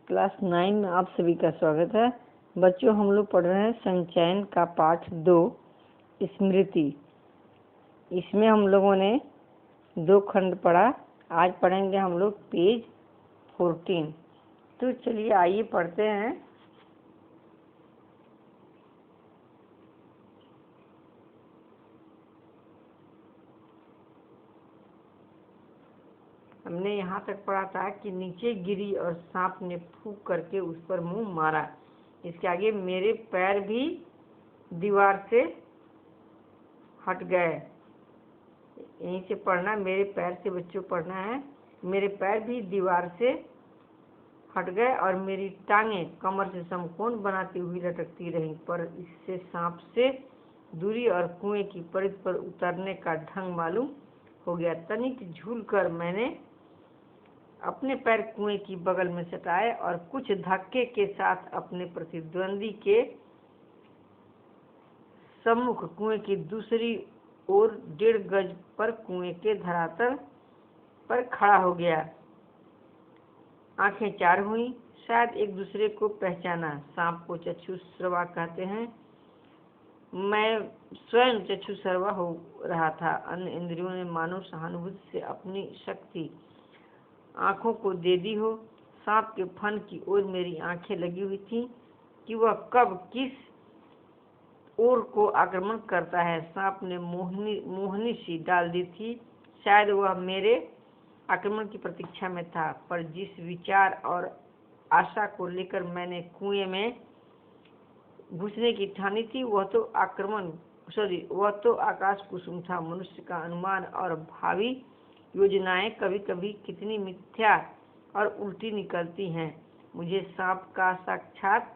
Class 9 में आप सभी का स्वागत है। बच्चों, हम लोग पढ़ रहे हैं संचयन का पाठ 2 स्मृति। इसमें हम लोगों ने 2 खंड पढ़ा। आज पढ़ेंगे हम लोग पेज 14। तो चलिए आइए पढ़ते हैं। हमने यहाँ तक पढ़ा था कि नीचे गिरी और सांप ने फूंक करके उस पर मुंह मारा। इसके आगे मेरे पैर भी दीवार से हट गए। यहीं से पढ़ना, मेरे पैर से बच्चों पढ़ना है। मेरे पैर भी दीवार से हट गए और मेरी टांगें कमर से समकोण बनाती हुई लटकती रहीं, पर इससे सांप से दूरी और कुएं की परिधि पर उतरने का ढंग मालूम हो गया। तनिक झूलकर मैंने अपने पैर कुएं की बगल में सटाए और कुछ धक्के के साथ अपने प्रतिद्वंदी के सम्मुख कुएं की दूसरी ओर 1.5 गज पर कुएं के धरातल पर खड़ा हो गया। आंखें 4 हुई, शायद एक दूसरे को पहचाना। सांप को चक्षुश्रवा कहते हैं। मैं स्वयं चक्षुश्रवा हो रहा था। अन्य इंद्रियों ने मानव सहानुभूति से अपनी शक्ति आंखों को दे दी हो। सांप के फन की ओर मेरी आंखें लगी हुई थीं कि वह कब किस ओर को आक्रमण करता है। सांप ने मोहनी सी डाल दी थी। शायद वह मेरे आक्रमण की प्रतीक्षा में था, पर जिस विचार और आशा को लेकर मैंने कुएं में घुसने की ठानी थी वह तो आकाश कुसुम था। मनुष्य का अनुमान और भावी योजनाएं कभी कभी कितनी मिथ्या और उल्टी निकलती हैं। मुझे सांप का साक्षात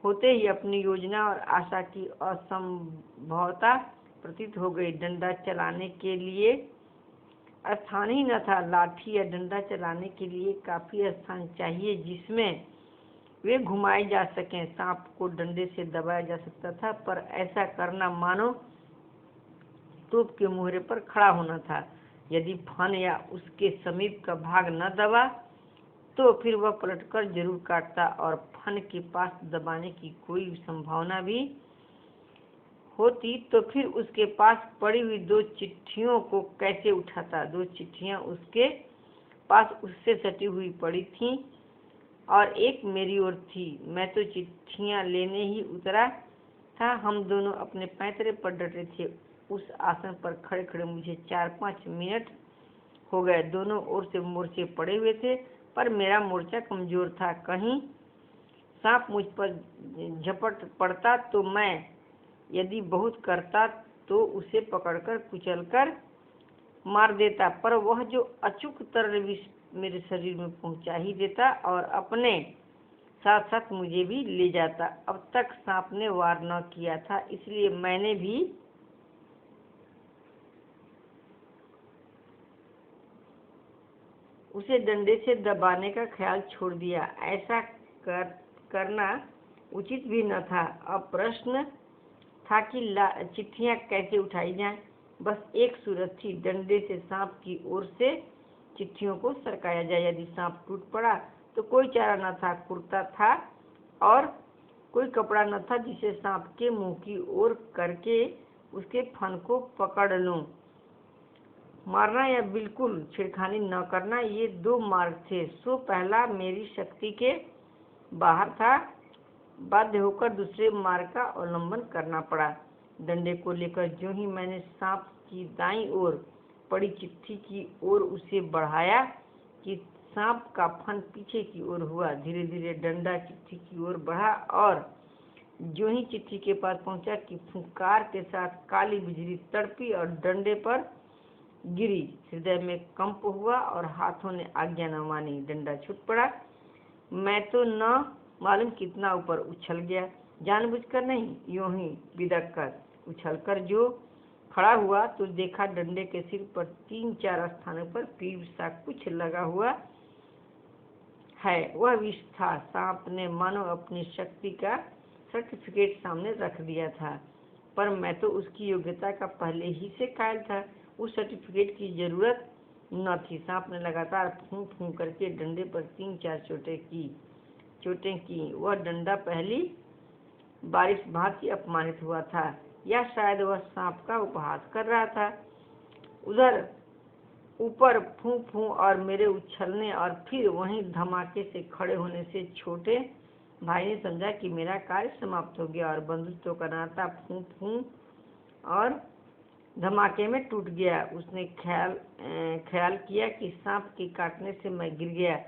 होते ही अपनी योजना और आशा की असंभवता प्रतीत हो गई। डंडा चलाने के लिए स्थान ही न था। लाठी या डंडा चलाने के लिए काफी स्थान चाहिए जिसमें वे घुमाए जा सकें। सांप को डंडे से दबाया जा सकता था, पर ऐसा करना मानो तोप के मुहरे पर खड़ा होना था। यदि फन या उसके समीप का भाग न दबा तो फिर वह पलटकर जरूर काटता, और फन के पास दबाने की कोई संभावना भी होती तो फिर उसके पास पड़ी हुई 2 चिट्ठियों को कैसे उठाता। 2 चिट्ठियां उसके पास उससे सटी हुई पड़ी थीं और एक मेरी ओर थी। मैं तो चिट्ठियां लेने ही उतरा था। हम दोनों अपने पैंतरे पर डटे थे। उस आसन पर खड़े खड़े मुझे 4-5 मिनट हो गए। दोनों ओर से मोर्चे पड़े हुए थे, पर मेरा मोर्चा कमजोर था। कहीं सांप मुझ पर झपट पड़ता तो मैं यदि बहुत करता तो उसे पकड़कर कुचलकर मार देता, पर वह जो अचूक तरल विष मेरे शरीर में पहुंचा ही देता और अपने साथ साथ मुझे भी ले जाता। अब तक सांप ने वार न किया था, इसलिए मैंने भी उसे डंडे से दबाने का ख्याल छोड़ दिया। ऐसा करना उचित भी न था। अब प्रश्न था कि चिट्ठियां कैसे उठाई जाएं। बस एक सूरत थी, डंडे से सांप की ओर से चिट्ठियों को सरकाया जाए। यदि सांप टूट पड़ा तो कोई चारा न था। कुर्ता था और कोई कपड़ा न था जिसे सांप के मुंह की ओर करके उसके फन को पकड़ लूं। मारना या बिल्कुल छेड़खानी न करना, ये 2 मार्ग थे। सो पहला मेरी शक्ति के बाहर था। बाध्य होकर दूसरे मार्ग का अवलंबन करना पड़ा। डंडे को लेकर जो ही मैंने सांप की दाईं ओर पड़ी चिट्ठी की ओर उसे बढ़ाया कि सांप का फन पीछे की ओर हुआ। धीरे धीरे डंडा चिट्ठी की ओर बढ़ा और जो ही चिट्ठी के पास पहुंचा कि फुंकार के साथ काली बिजली तड़पी और डंडे पर गिरी। हृदय में कंप हुआ और हाथों ने आज्ञा न मानी। डंडा छूट पड़ा। मैं तो न मालूम कितना ऊपर उछल गया। जानबूझकर नहीं, यूं ही बिदक कर उछलकर जो खड़ा हुआ तो देखा डंडे के सिर पर 3-4 स्थानों पर पीप सा कुछ लगा हुआ है। वह विष था। सांप ने मानो अपनी शक्ति का सर्टिफिकेट सामने रख दिया था, पर मैं तो उसकी योग्यता का पहले ही से कायल था। उस सर्टिफिकेट की जरूरत न थी। सांप ने लगातार फूंक फूंक करके डंडे पर 3-4 चोटें की। चोटें की। वह डंडा पहली बार इस भांति अपमानित हुआ था, या शायद वह सांप का उपहास कर रहा था। उधर ऊपर फूं फूं और मेरे उछलने और फिर वहीं धमाके से खड़े होने से छोटे भाई ने समझा कि मेरा कार्य समाप्त हो गया और बंधुत्व का नाता फूं फूं और धमाके में टूट गया। उसने ख्याल किया कि सांप के काटने से मैं गिर गया।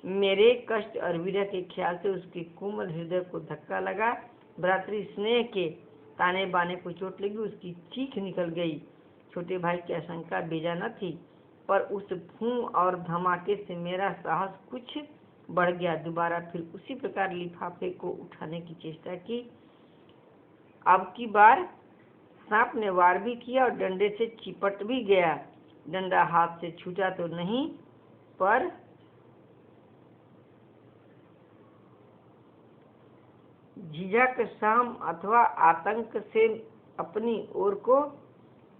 मेरे कष्ट और विरह के ख्याल से उसके कोमल हृदय को धक्का लगा। भ्रातृ स्नेह के ताने बाने को चोट लगी, उसकी चीख निकल गई। छोटे भाई की आशंका बेजा न थी, पर उस फूं और धमाके से मेरा साहस कुछ बढ़ गया। दोबारा फिर उसी प्रकार लिफाफे को उठाने की चेष्टा की। अब की बार सांप ने वार भी किया और डंडे से चिपट भी गया। डंडा हाथ से छूटा तो नहीं, पर झिझक, सहम अथवा आतंक से अपनी ओर को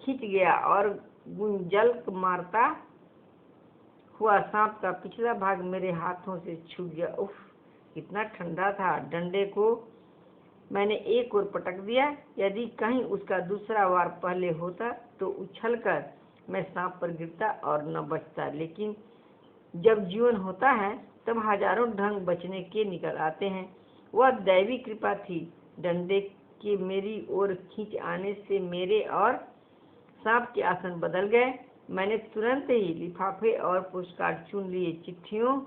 खींच गया और गुंजल्क मारता हुआ सांप का पिछला भाग मेरे हाथों से छूट गया। उफ, कितना ठंडा था। डंडे को मैंने एक ओर पटक दिया। यदि कहीं उसका दूसरा वार पहले होता तो उछलकर मैं सांप पर गिरता और न बचता। लेकिन जब जीवन होता है तब हजारों ढंग बचने के निकल आते हैं। वह दैवी कृपा थी। डंडे के मेरी ओर खींच आने से मेरे और सांप के आसन बदल गए। मैंने तुरंत ही लिफाफे और पोस्टकार्ड चुन लिए, चिट्ठियों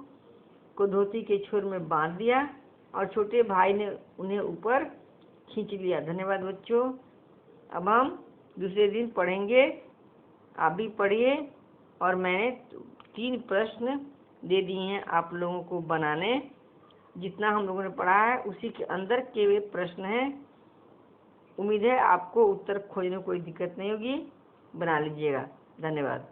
को धोती के छोर में बांध दिया और छोटे भाई ने उन्हें ऊपर खींच लिया। धन्यवाद बच्चों। अब हम दूसरे दिन पढ़ेंगे। आप भी पढ़िए। और मैंने 3 प्रश्न दे दिए हैं आप लोगों को बनाने। जितना हम लोगों ने पढ़ा है उसी के अंदर के वे प्रश्न हैं। उम्मीद है आपको उत्तर खोजने में कोई दिक्कत नहीं होगी। बना लीजिएगा। धन्यवाद।